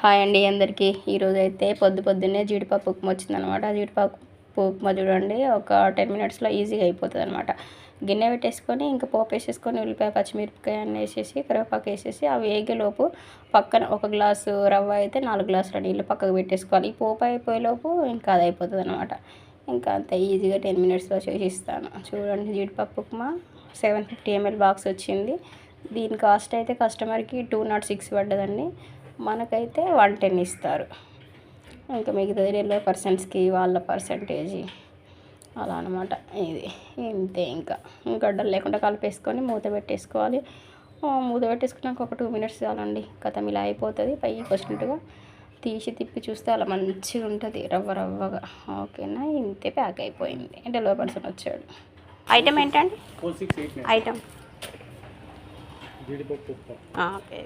Hi అండి అందరికీ. ఈరోజు అయితే పొద్దున్నే జీడిపప్పు ఉప్మా వచ్చిందనమాట. జీడిపప్పు ఉప్మా చూడండి ఒక 10 మినిట్స్లో ఈజీగా అయిపోతుంది అనమాట. గిన్నె పెట్టేసుకొని ఇంకా పోపు వేసేసుకొని ఉల్లిపాయ పచ్చిమిరపకాయ అన్నీ వేసేసి కరివేపాకు వేసేసి అవి వేగేలోపు పక్కన ఒక గ్లాసు రవ్వ అయితే 4 గ్లాసుల నీళ్ళు పక్కకు పెట్టేసుకోవాలి. ఈ పోపు అయిపోయేలోపు ఇంకా అది అయిపోతుంది అనమాట. ఇంకా అంత ఈజీగా 10 మినిట్స్లో చేసిస్తాను. చూడండి జీడిపప్పు ఉప్మా 750 ml బాక్స్ వచ్చింది. దీని కాస్ట్ అయితే కస్టమర్కి 206 పడ్డదండి. మనకైతే 110 ఇస్తారు. ఇంకా మిగతాది రిలే పర్సన్స్కి వాళ్ళ పర్సంటేజీ అలా అనమాట. ఇది ఇంతే. ఇంకా గడ్డలు లేకుండా కలిపేసుకొని మూత పెట్టేసుకోవాలి. మూత పెట్టేసుకున్నాక ఒక 2 మినిట్స్ చాలండి. కథం ఇలా అయిపోతుంది. పైకి వచ్చినట్టుగా తీసి తిప్పి చూస్తే అలా మంచిగా ఉంటుంది రవ్వగా. ఓకేనా, ఇంతే ప్యాక్ అయిపోయింది. డెలివరీ పర్సన్ వచ్చాడు. ఐటమ్ ఏంటండి? Item okay.